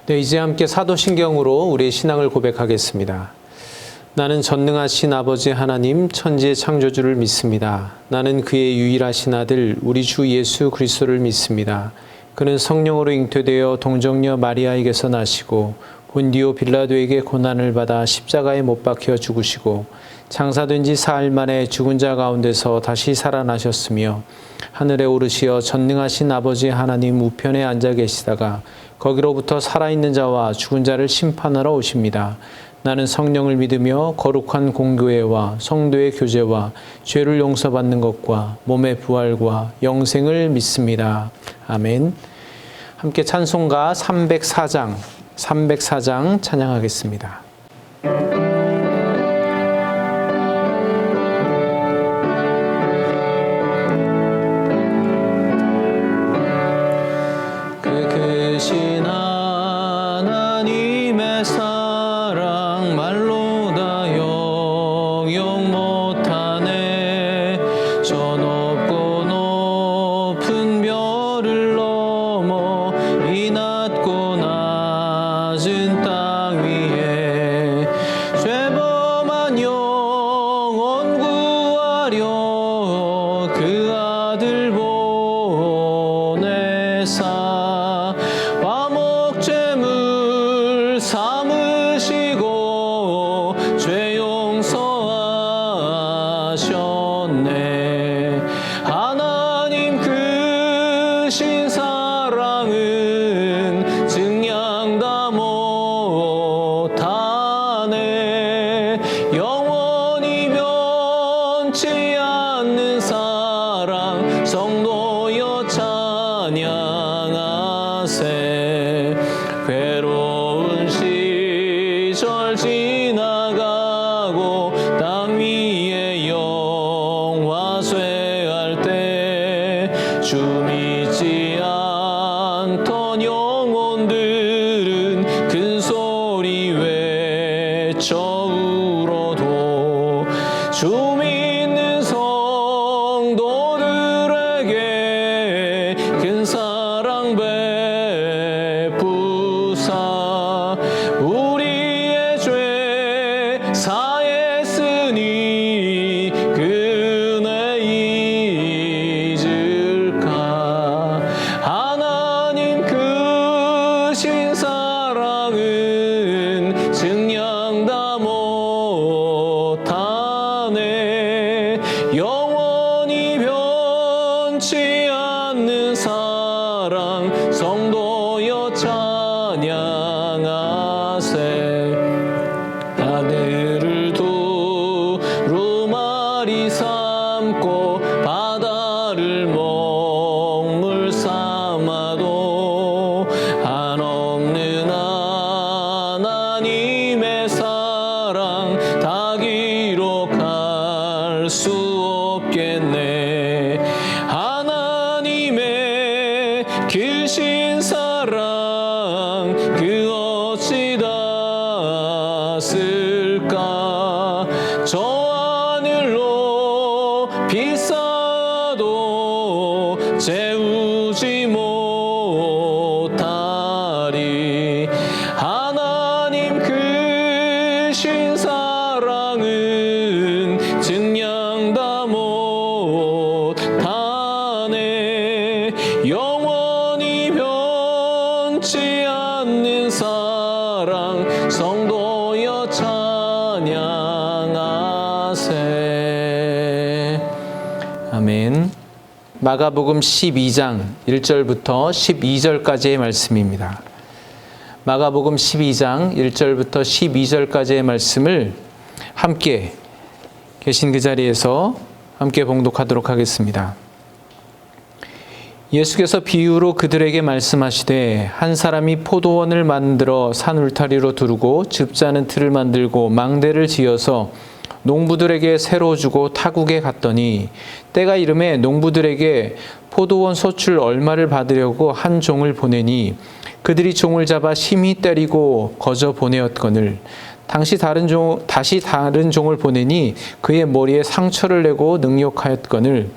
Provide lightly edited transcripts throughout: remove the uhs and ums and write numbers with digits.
네, 이제 함께 사도신경으로 우리의 신앙을 고백하겠습니다. 나는 전능하신 아버지 하나님 천지의 창조주를 믿습니다. 나는 그의 유일하신 아들 우리 주 예수 그리스도를 믿습니다. 그는 성령으로 잉태되어 동정녀 마리아에게서 나시고 본디오 빌라도에게 고난을 받아 십자가에 못 박혀 죽으시고 장사된 지 사흘 만에 죽은 자 가운데서 다시 살아나셨으며 하늘에 오르시어 전능하신 아버지 하나님 우편에 앉아 계시다가 거기로부터 살아있는 자와 죽은 자를 심판하러 오십니다. 나는 성령을 믿으며 거룩한 공교회와 성도의 교제와 죄를 용서받는 것과 몸의 부활과 영생을 믿습니다. 아멘. 함께 찬송가 304장 찬양하겠습니다. 크신 하나님의 사랑 말로 다 영영 못하네. 저 높고 높은 별을 넘어 이 낮고 낮은 땅 위에 죄범한 영혼 구하려 그 아들 보내사 화목제물 삼으시고 죄 용서하셨네. 하나님 크신 사랑은 증량 다 못하네. 영원히 변치 않는 사랑 성도여 찬양하세. 괴로운 시절 지나가고 땅 위에 영화 쇠할 때 주 믿지 않던 영혼들은 큰 소리 외쳐 울어도 주 믿는 성도들에게 큰 사랑 베푸사 우리의 죄 사했으니 그네 잊을까. 하나님 크신 사랑은 증량 다 못하네. 영원히 변치 않는 사랑 성도여 찬양하세. 하늘을 두루마리 삼고 바다를 먹물 삼아도 한없는 하나님의 사랑 다 기록할 수 없겠네. 하나님의 크신 사랑 그 어찌 닿았을까. 저 하늘로 비싸도 채우지 못하리. 하나님 크신 사랑은 증량 다 못하네. 영원히 변치 않는 사랑 성도여 찬양하세. 아멘. 마가복음 12장 1절부터 12절까지의 말씀입니다. 마가복음 12장 1절부터 12절까지의 말씀을 함께 계신 그 자리에서 함께 봉독하도록 하겠습니다. 예수께서 비유로 그들에게 말씀하시되 한 사람이 포도원을 만들어 산 울타리로 두르고 즙자는 틀을 만들고 망대를 지어서 농부들에게 새로 주고 타국에 갔더니 때가 이름에 농부들에게 포도원 소출 얼마를 받으려고 한 종을 보내니 그들이 종을 잡아 심히 때리고 거저 보내었거늘 다시 다른 종을 보내니 그의 머리에 상처를 내고 능욕하였거늘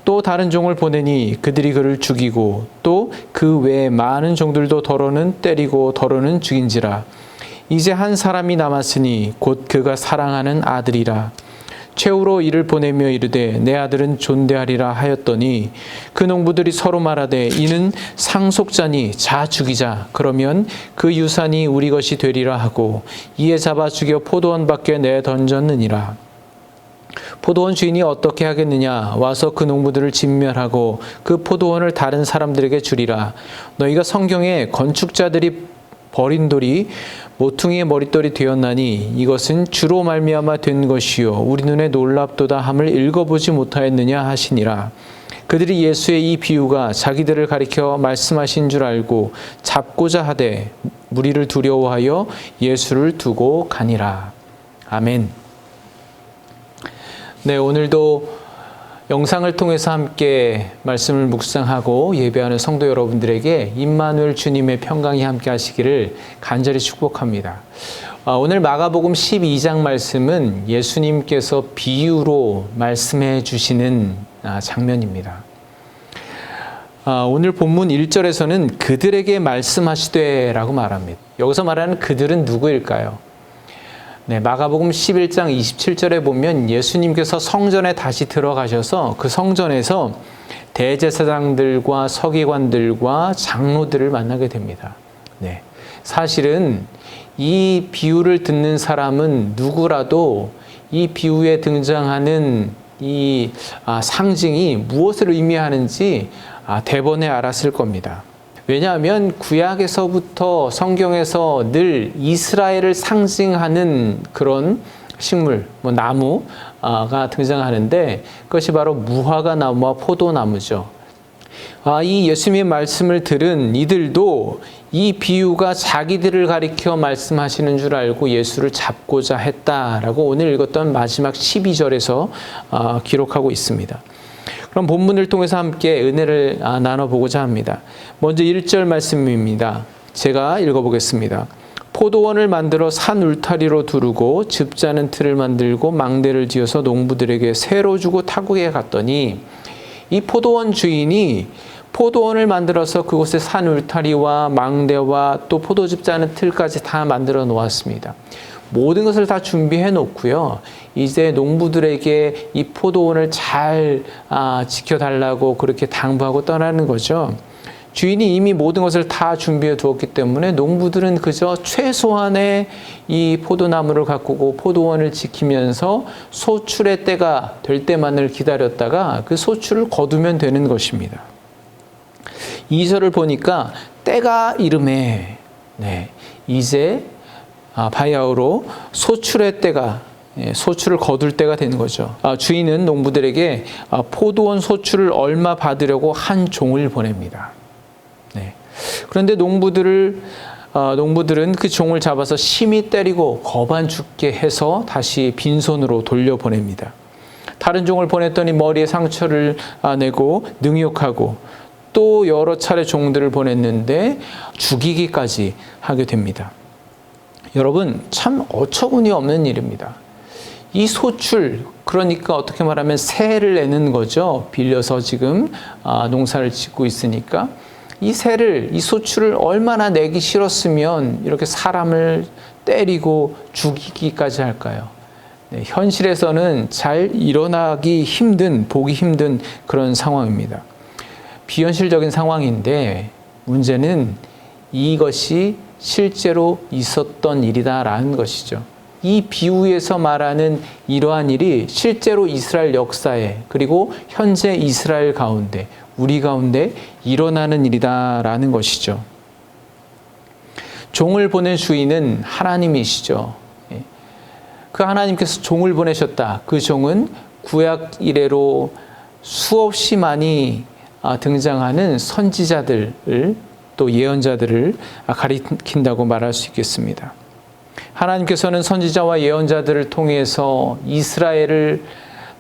또 다른 종을 보내니 그들이 그를 죽이고 또 그 외에 많은 종들도 더러는 때리고 더러는 죽인지라. 이제 한 사람이 남았으니 곧 그가 사랑하는 아들이라. 최후로 이를 보내며 이르되 내 아들은 존대하리라 하였더니 그 농부들이 서로 말하되 이는 상속자니 자 죽이자. 그러면 그 유산이 우리 것이 되리라 하고 이에 잡아 죽여 포도원 밖에 내던졌느니라. 포도원 주인이 어떻게 하겠느냐? 와서 그 농부들을 진멸하고 그 포도원을 다른 사람들에게 주리라. 너희가 성경에 건축자들이 버린 돌이 모퉁이의 머릿돌이 되었나니 이것은 주로 말미암아 된 것이요 우리 눈에 놀랍도다 함을 읽어보지 못하였느냐 하시니라. 그들이 예수의 이 비유가 자기들을 가리켜 말씀하신 줄 알고 잡고자 하되 무리를 두려워하여 예수를 두고 가니라. 아멘. 네, 오늘도 영상을 통해서 함께 말씀을 묵상하고 예배하는 성도 여러분들에게 임마누엘 주님의 평강이 함께 하시기를 간절히 축복합니다. 오늘 마가복음 12장 말씀은 예수님께서 비유로 말씀해 주시는 장면입니다. 오늘 본문 1절에서는 그들에게 말씀하시되 라고 말합니다. 여기서 말하는 그들은 누구일까요? 네, 마가복음 11장 27절에 보면 예수님께서 성전에 다시 들어가셔서 그 성전에서 대제사장들과 서기관들과 장로들을 만나게 됩니다. 네, 사실은 이 비유를 듣는 사람은 누구라도 이 비유에 등장하는 이 상징이 무엇을 의미하는지 대번에 알았을 겁니다. 왜냐하면 구약에서부터 성경에서 늘 이스라엘을 상징하는 그런 식물, 나무가 등장하는데 그것이 바로 무화과 나무와 포도나무죠. 이 예수님의 말씀을 들은 이들도 이 비유가 자기들을 가리켜 말씀하시는 줄 알고 예수를 잡고자 했다라고 오늘 읽었던 마지막 12절에서 기록하고 있습니다. 그럼 본문을 통해서 함께 은혜를 나눠보고자 합니다. 먼저 1절 말씀입니다. 제가 읽어보겠습니다. 포도원을 만들어 산 울타리로 두르고 즙자는 틀을 만들고 망대를 지어서 농부들에게 새로 주고 타국에 갔더니 이 포도원 주인이 포도원을 만들어서 그곳에 산 울타리와 망대와 또 포도즙 짜는 틀까지 다 만들어 놓았습니다. 모든 것을 다 준비해 놓고요. 이제 농부들에게 이 포도원을 잘 지켜달라고 그렇게 당부하고 떠나는 거죠. 주인이 이미 모든 것을 다 준비해 두었기 때문에 농부들은 그저 최소한의 이 포도나무를 가꾸고 포도원을 지키면서 소출의 때가 될 때만을 기다렸다가 그 소출을 거두면 되는 것입니다. 2절을 보니까 때가 이르매 이제 바야흐로 소출의 때가 소출을 거둘 때가 된 거죠. 주인은 농부들에게 포도원 소출을 얼마 받으려고 한 종을 보냅니다. 그런데 농부들은 그 종을 잡아서 심히 때리고 거반 죽게 해서 다시 빈손으로 돌려보냅니다. 다른 종을 보냈더니 머리에 상처를 내고 능욕하고 또 여러 차례 종들을 보냈는데 죽이기까지 하게 됩니다. 여러분, 참 어처구니 없는 일입니다. 이 소출, 그러니까 어떻게 말하면 세를 내는 거죠. 빌려서 지금 농사를 짓고 있으니까 이 소출을 얼마나 내기 싫었으면 이렇게 사람을 때리고 죽이기까지 할까요? 현실에서는 잘 일어나기 힘든, 보기 힘든 그런 상황입니다. 비현실적인 상황인데 문제는 이것이 실제로 있었던 일이다라는 것이죠. 이 비유에서 말하는 이러한 일이 실제로 이스라엘 역사에 그리고 현재 이스라엘 가운데 우리 가운데 일어나는 일이다라는 것이죠. 종을 보낸 주인은 하나님이시죠. 그 하나님께서 종을 보내셨다. 그 종은 구약 이래로 수없이 많이 등장하는 선지자들을 또 예언자들을 가리킨다고 말할 수 있겠습니다. 하나님께서는 선지자와 예언자들을 통해서 이스라엘을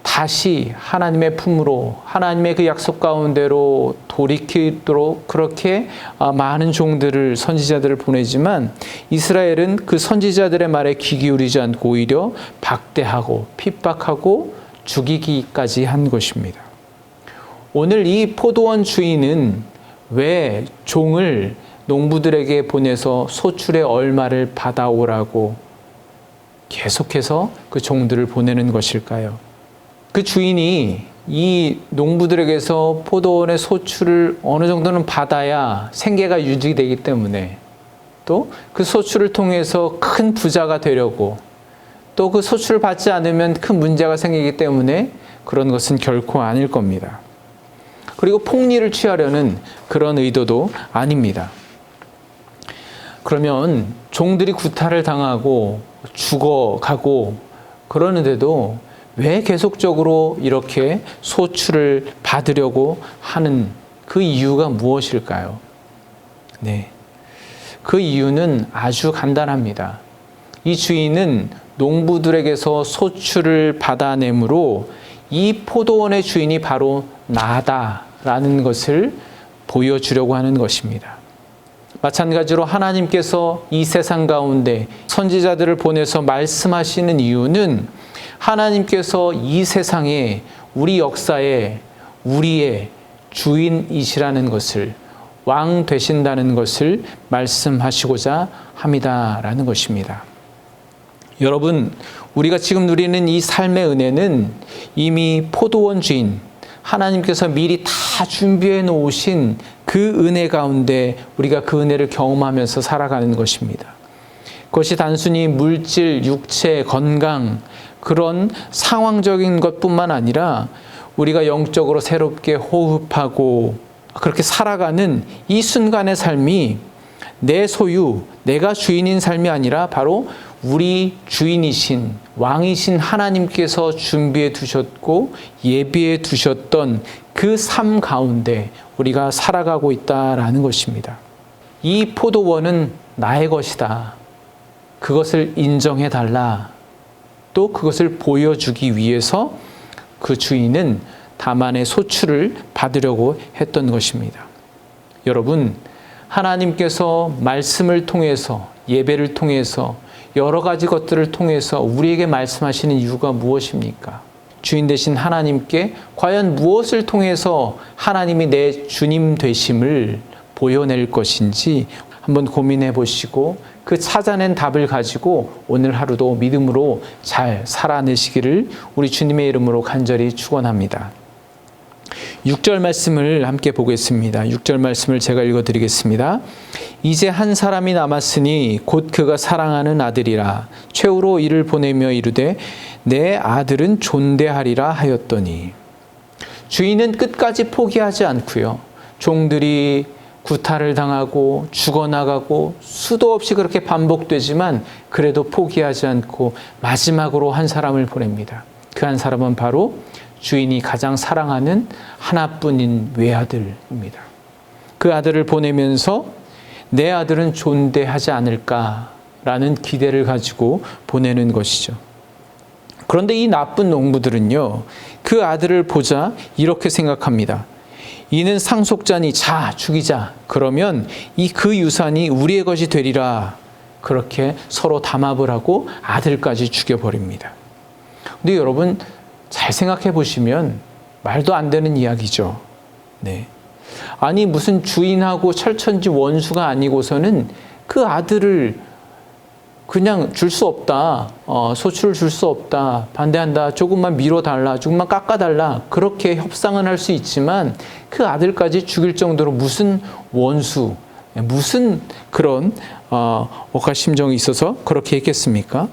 다시 하나님의 품으로 하나님의 그 약속 가운데로 돌이키도록 그렇게 많은 종들을 선지자들을 보내지만 이스라엘은 그 선지자들의 말에 귀 기울이지 않고 오히려 박대하고 핍박하고 죽이기까지 한 것입니다. 오늘 이 포도원 주인은 왜 종을 농부들에게 보내서 소출의 얼마를 받아오라고 계속해서 그 종들을 보내는 것일까요? 그 주인이 이 농부들에게서 포도원의 소출을 어느 정도는 받아야 생계가 유지되기 때문에, 또 그 소출을 통해서 큰 부자가 되려고, 또 그 소출을 받지 않으면 큰 문제가 생기기 때문에 그런 것은 결코 아닐 겁니다. 그리고 폭리를 취하려는 그런 의도도 아닙니다. 그러면 종들이 구타를 당하고 죽어가고 그러는데도 왜 계속적으로 이렇게 소출을 받으려고 하는 그 이유가 무엇일까요? 네. 그 이유는 아주 간단합니다. 이 주인은 농부들에게서 소출을 받아내므로 이 포도원의 주인이 바로 나다라는 것을 보여주려고 하는 것입니다. 마찬가지로 하나님께서 이 세상 가운데 선지자들을 보내서 말씀하시는 이유는 하나님께서 이 세상에, 우리 역사에 우리의 주인이시라는 것을, 왕 되신다는 것을 말씀하시고자 합니다라는 것입니다. 여러분, 우리가 지금 누리는 이 삶의 은혜는 이미 포도원 주인, 하나님께서 미리 다 준비해 놓으신 그 은혜 가운데 우리가 그 은혜를 경험하면서 살아가는 것입니다. 그것이 단순히 물질, 육체, 건강, 그런 상황적인 것뿐만 아니라 우리가 영적으로 새롭게 호흡하고 그렇게 살아가는 이 순간의 삶이 내 소유, 내가 주인인 삶이 아니라 바로 우리 주인이신, 왕이신 하나님께서 준비해 두셨고 예비해 두셨던 그 삶 가운데 우리가 살아가고 있다라는 것입니다. 이 포도원은 나의 것이다. 그것을 인정해 달라. 또 그것을 보여주기 위해서 그 주인은 다만의 소출을 받으려고 했던 것입니다. 여러분, 하나님께서 말씀을 통해서, 예배를 통해서, 여러 가지 것들을 통해서 우리에게 말씀하시는 이유가 무엇입니까? 주인 되신 하나님께 과연 무엇을 통해서 하나님이 내 주님 되심을 보여낼 것인지 한번 고민해 보시고 그 찾아낸 답을 가지고 오늘 하루도 믿음으로 잘 살아내시기를 우리 주님의 이름으로 간절히 축원합니다. 6절 말씀을 함께 보겠습니다. 6절 말씀을 제가 읽어드리겠습니다. 이제 한 사람이 남았으니 곧 그가 사랑하는 아들이라. 최후로 이를 보내며 이르되 내 아들은 존대하리라 하였더니. 주인은 끝까지 포기하지 않고요. 종들이 구타를 당하고 죽어나가고 수도 없이 그렇게 반복되지만 그래도 포기하지 않고 마지막으로 한 사람을 보냅니다. 그 한 사람은 바로 주인이 가장 사랑하는 하나뿐인 외아들입니다. 그 아들을 보내면서 내 아들은 존대하지 않을까라는 기대를 가지고 보내는 것이죠. 그런데 이 나쁜 농부들은요, 그 아들을 보자 이렇게 생각합니다. 이는 상속자니 자 죽이자. 그러면 그 유산이 우리의 것이 되리라. 그렇게 서로 담합을 하고 아들까지 죽여버립니다. 근데 여러분 잘 생각해 보시면 말도 안 되는 이야기죠. 네. 아니 무슨 주인하고 철천지 원수가 아니고서는 그 아들을 그냥 줄 수 없다. 소출을 줄 수 없다. 반대한다. 조금만 밀어달라. 조금만 깎아달라. 그렇게 협상은 할 수 있지만 그 아들까지 죽일 정도로 무슨 원수, 무슨 그런 억하심정이 있어서 그렇게 했겠습니까?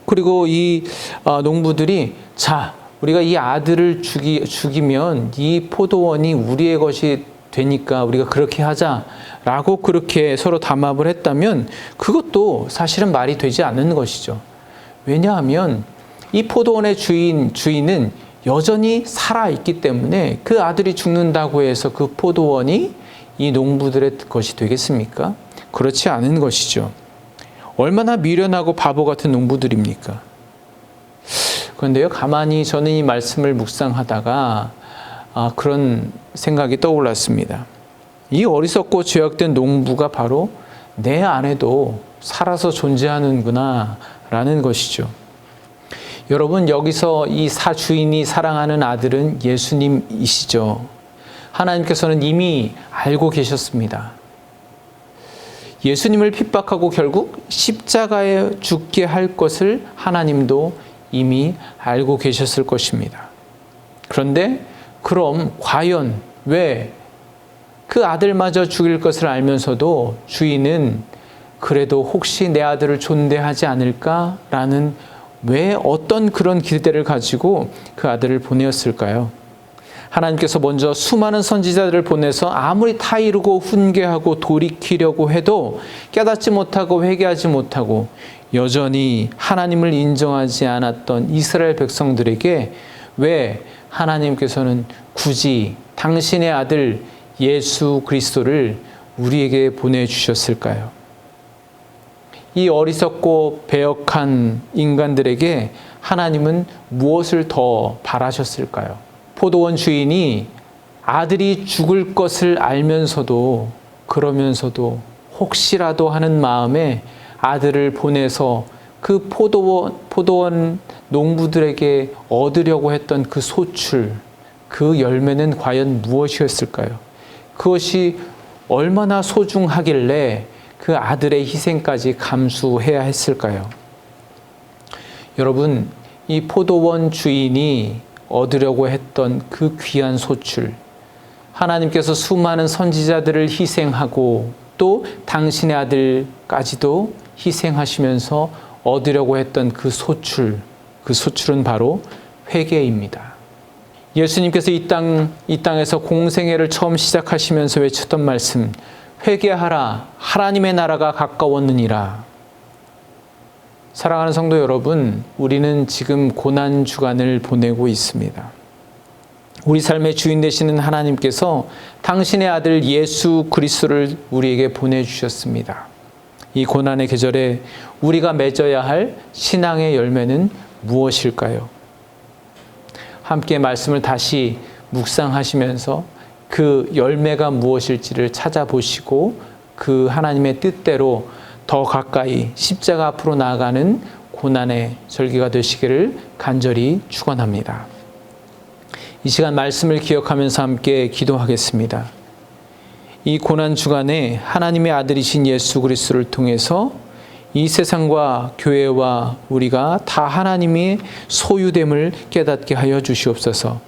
그리고 이 농부들이 자, 우리가 이 아들을 죽이면 이 포도원이 우리의 것이 되니까 우리가 그렇게 하자라고 그렇게 서로 담합을 했다면 그것도 사실은 말이 되지 않는 것이죠. 왜냐하면 이 포도원의 주인은 여전히 살아있기 때문에 그 아들이 죽는다고 해서 그 포도원이 이 농부들의 것이 되겠습니까? 그렇지 않은 것이죠. 얼마나 미련하고 바보 같은 농부들입니까? 그런데요, 가만히 저는 이 말씀을 묵상하다가 그런 생각이 떠올랐습니다. 이 어리석고 죄악된 농부가 바로 내 안에도 살아서 존재하는구나 라는 것이죠. 여러분, 여기서 이 주인이 사랑하는 아들은 예수님이시죠. 하나님께서는 이미 알고 계셨습니다. 예수님을 핍박하고 결국 십자가에 죽게 할 것을 하나님도 이미 알고 계셨을 것입니다. 그런데 그럼 과연 왜 그 아들마저 죽일 것을 알면서도 주인은 그래도 혹시 내 아들을 존대하지 않을까라는 왜 어떤 그런 기대를 가지고 그 아들을 보내었을까요? 하나님께서 먼저 수많은 선지자들을 보내서 아무리 타이르고 훈계하고 돌이키려고 해도 깨닫지 못하고 회개하지 못하고 여전히 하나님을 인정하지 않았던 이스라엘 백성들에게 왜 하나님께서는 굳이 당신의 아들 예수 그리스도를 우리에게 보내주셨을까요? 이 어리석고 배역한 인간들에게 하나님은 무엇을 더 바라셨을까요? 포도원 주인이 아들이 죽을 것을 알면서도 그러면서도 혹시라도 하는 마음에 아들을 보내서 그 포도원 농부들에게 얻으려고 했던 그 소출, 그 열매는 과연 무엇이었을까요? 그것이 얼마나 소중하길래 그 아들의 희생까지 감수해야 했을까요? 여러분, 이 포도원 주인이 얻으려고 했던 그 귀한 소출, 하나님께서 수많은 선지자들을 희생하고 또 당신의 아들까지도 희생하시면서 얻으려고 했던 그 소출은 바로 회개입니다. 예수님께서 이 땅에서 공생애를 처음 시작하시면서 외쳤던 말씀, 회개하라, 하나님의 나라가 가까웠느니라. 사랑하는 성도 여러분, 우리는 지금 고난 주간을 보내고 있습니다. 우리 삶의 주인 되시는 하나님께서 당신의 아들 예수 그리스도를 우리에게 보내주셨습니다. 이 고난의 계절에 우리가 맺어야 할 신앙의 열매는 무엇일까요? 함께 말씀을 다시 묵상하시면서 그 열매가 무엇일지를 찾아보시고 그 하나님의 뜻대로 더 가까이 십자가 앞으로 나아가는 고난의 절기가 되시기를 간절히 축원합니다. 이 시간 말씀을 기억하면서 함께 기도하겠습니다. 이 고난 주간에 하나님의 아들이신 예수 그리스도를 통해서 이 세상과 교회와 우리가 다 하나님의 소유됨을 깨닫게 하여 주시옵소서.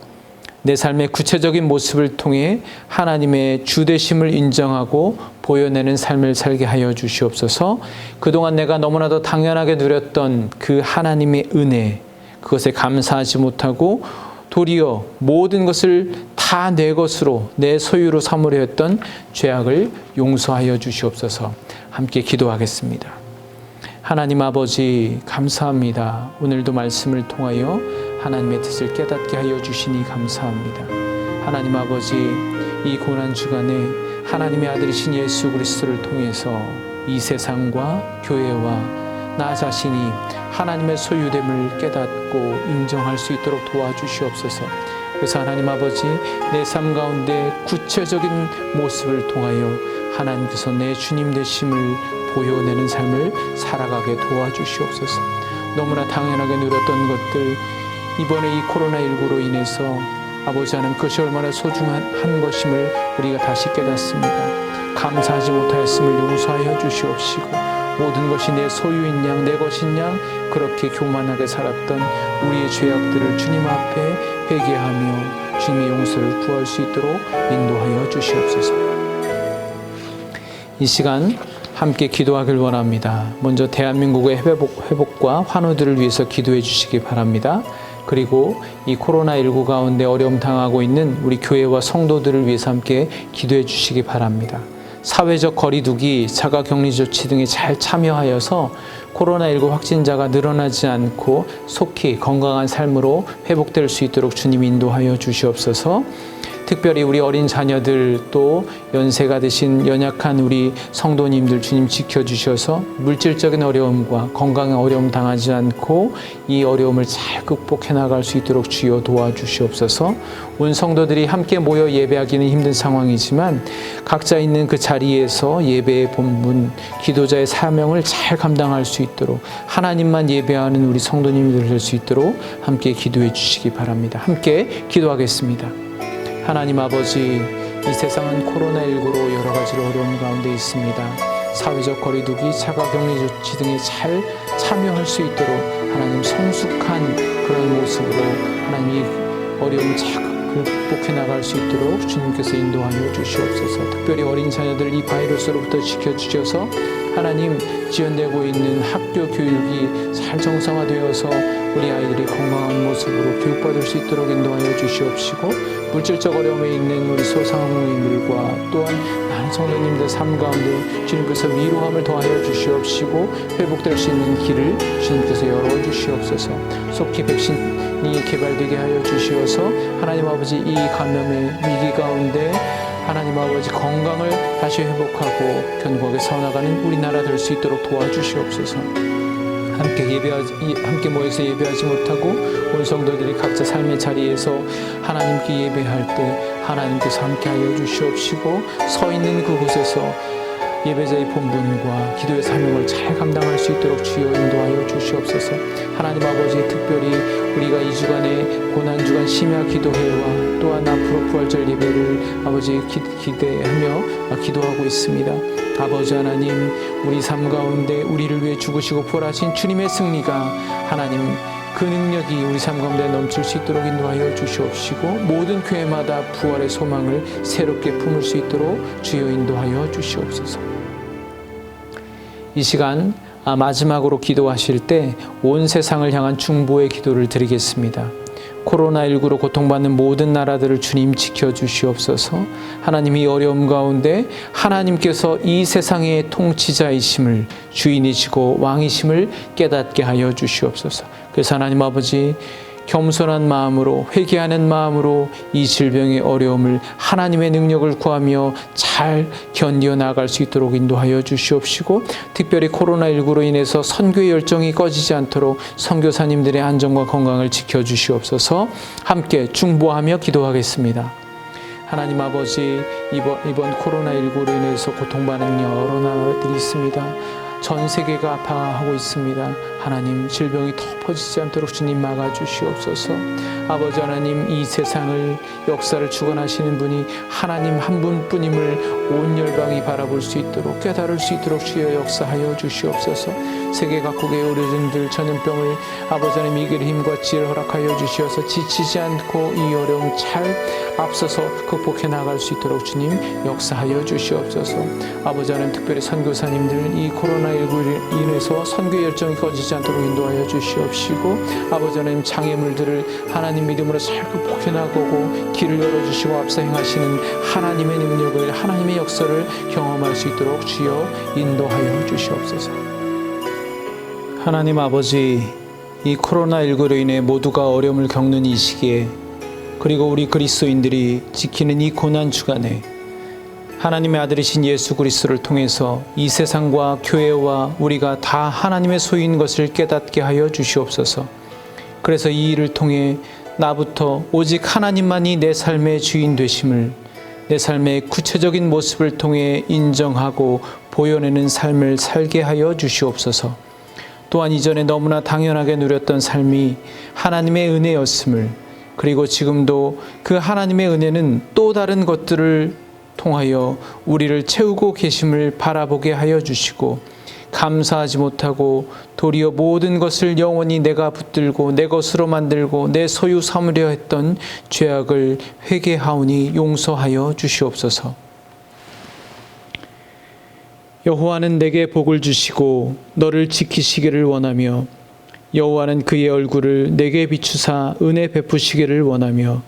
내 삶의 구체적인 모습을 통해 하나님의 주되심을 인정하고 보여내는 삶을 살게 하여 주시옵소서. 그동안 내가 너무나도 당연하게 누렸던 그 하나님의 은혜, 그것에 감사하지 못하고 도리어 모든 것을 다 내 것으로 내 소유로 삼으려 했던 죄악을 용서하여 주시옵소서. 함께 기도하겠습니다. 하나님 아버지 감사합니다. 오늘도 말씀을 통하여 하나님의 뜻을 깨닫게 하여 주시니 감사합니다. 하나님 아버지, 이 고난 주간에 하나님의 아들이신 예수 그리스도를 통해서 이 세상과 교회와 나 자신이 하나님의 소유됨을 깨닫고 인정할 수 있도록 도와주시옵소서. 그래서 하나님 아버지, 내 삶 가운데 구체적인 모습을 통하여 하나님께서 내 주님 되심을 보여내는 삶을 살아가게 도와주시옵소서. 너무나 당연하게 누렸던 것들, 이번에 이 코로나19로 인해서 아버지 하나님 그것이 얼마나 소중한 것임을 우리가 다시 깨닫습니다. 감사하지 못하였음을 용서하여 주시옵시고 모든 것이 내 소유인 양, 내 것인 양 그렇게 교만하게 살았던 우리의 죄악들을 주님 앞에 회개하며 주님의 용서를 구할 수 있도록 인도하여 주시옵소서. 이 시간 함께 기도하길 원합니다. 먼저 대한민국의 회복과 환우들을 위해서 기도해 주시기 바랍니다. 그리고 이 코로나19 가운데 어려움 당하고 있는 우리 교회와 성도들을 위해서 함께 기도해 주시기 바랍니다. 사회적 거리두기, 자가격리 조치 등에 잘 참여하여서 코로나19 확진자가 늘어나지 않고 속히 건강한 삶으로 회복될 수 있도록 주님 인도하여 주시옵소서. 특별히 우리 어린 자녀들 또 연세가 드신 연약한 우리 성도님들 주님 지켜주셔서 물질적인 어려움과 건강의 어려움 당하지 않고 이 어려움을 잘 극복해 나갈 수 있도록 주여 도와주시옵소서. 온 성도들이 함께 모여 예배하기는 힘든 상황이지만 각자 있는 그 자리에서 예배의 본분, 기도자의 사명을 잘 감당할 수 있도록 하나님만 예배하는 우리 성도님들 될 수 있도록 함께 기도해 주시기 바랍니다. 함께 기도하겠습니다. 하나님 아버지, 이 세상은 코로나19로 여러 가지로 어려움 가운데 있습니다. 사회적 거리두기, 자가격리 조치 등에 잘 참여할 수 있도록 하나님 성숙한 그런 모습으로 하나님 이 어려움을 잘 극복해 나갈 수 있도록 주님께서 인도하여 주시옵소서. 특별히 어린 자녀들 이 바이러스로부터 지켜주셔서 하나님 지연되고 있는 학교 교육이 잘 정상화되어서 우리 아이들이 건강한 모습으로 교육받을 수 있도록 인도하여 주시옵시고, 물질적 어려움에 있는 우리 소상공인들과 또한 많은 성도님들 삶 가운데 주님께서 위로함을 더하여 주시옵시고 회복될 수 있는 길을 주님께서 열어주시옵소서. 속히 백신이 개발되게 하여 주시어서 하나님 아버지 이 감염의 위기 가운데 하나님 아버지 건강을 다시 회복하고 견고하게 서나가는 우리나라 될 수 있도록 도와주시옵소서. 함께 모여서 예배하지 못하고 온 성도들이 각자 삶의 자리에서 하나님께 예배할 때 하나님께서 함께하여 주시옵시고, 서 있는 그곳에서 예배자의 본분과 기도의 사명을 잘 감당할 수 있도록 주여 인도하여 주시옵소서. 하나님 아버지, 특별히 우리가 이 주간의 고난주간 심야 기도회와 또한 앞으로 부활절 예배를 아버지 기대하며 기도하고 있습니다. 아버지 하나님, 우리 삶 가운데 우리를 위해 죽으시고 부활하신 주님의 승리가 하나님 그 능력이 우리 삶 가운데 넘칠 수 있도록 인도하여 주시옵시고, 모든 교회마다 부활의 소망을 새롭게 품을 수 있도록 주여 인도하여 주시옵소서. 이 시간 마지막으로 기도하실 때 온 세상을 향한 중보의 기도를 드리겠습니다. 코로나19로 고통받는 모든 나라들을 주님 지켜주시옵소서. 하나님 이 어려움 가운데 하나님께서 이 세상의 통치자이심을, 주인이시고 왕이심을 깨닫게 하여 주시옵소서. 그래서 하나님 아버지, 겸손한 마음으로, 회개하는 마음으로 이 질병의 어려움을 하나님의 능력을 구하며 잘 견뎌 나갈 수 있도록 인도하여 주시옵시고, 특별히 코로나19로 인해서 선교의 열정이 꺼지지 않도록 선교사님들의 안전과 건강을 지켜주시옵소서. 함께 중보하며 기도하겠습니다. 하나님 아버지, 이번 코로나19로 인해서 고통받는 여러 나라들이 있습니다. 전 세계가 아파하고 있습니다. 하나님, 질병이 더 퍼지지 않도록 주님 막아주시옵소서. 아버지 하나님, 이 세상을 역사를 주관하시는 분이 하나님 한 분뿐임을 온 열방이 바라볼 수 있도록, 깨달을 수 있도록 주여 역사하여 주시옵소서. 세계 각국의 의료진들 전염병을 아버지 하나님 이길 힘과 지혜를 허락하여 주시어서 지치지 않고 이 어려움 잘 앞서서 극복해 나갈 수 있도록 주님 역사하여 주시옵소서. 아버지 하나님, 특별히 선교사님들 이 코로나19로 인해서 선교 열정이 꺼지지 않도록 인도하여 주시옵시고, 아버지 하나님 장애물들을 하나님 믿음으로 잘 극복해 나가고 길을 열어주시고 앞서 행하시는 하나님의 능력을, 하나님의 역사를 경험할 수 있도록 주여 인도하여 주시옵소서. 하나님 아버지, 이 코로나19로 인해 모두가 어려움을 겪는 이 시기에, 그리고 우리 그리스도인들이 지키는 이 고난 주간에 하나님의 아들이신 예수 그리스도를 통해서 이 세상과 교회와 우리가 다 하나님의 소유인 것을 깨닫게 하여 주시옵소서. 그래서 이 일을 통해 나부터 오직 하나님만이 내 삶의 주인 되심을, 내 삶의 구체적인 모습을 통해 인정하고 보여내는 삶을 살게 하여 주시옵소서. 또한 이전에 너무나 당연하게 누렸던 삶이 하나님의 은혜였음을, 그리고 지금도 그 하나님의 은혜는 또 다른 것들을 통하여 우리를 채우고 계심을 바라보게 하여 주시고, 감사하지 못하고 도리어 모든 것을 영원히 내가 붙들고 내 것으로 만들고 내 소유 삼으려 했던 죄악을 회개하오니 용서하여 주시옵소서. 여호와는 내게 복을 주시고 너를 지키시기를 원하며, 여호와는 그의 얼굴을 내게 비추사 은혜 베푸시기를 원하며,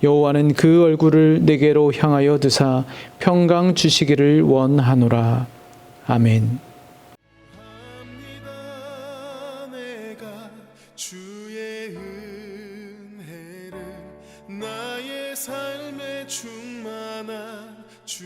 여호와는 그 얼굴을 내게로 향하여 드사 평강 주시기를 원하노라. 아멘. 내가 주의 은혜를 나의 삶에 충만한 주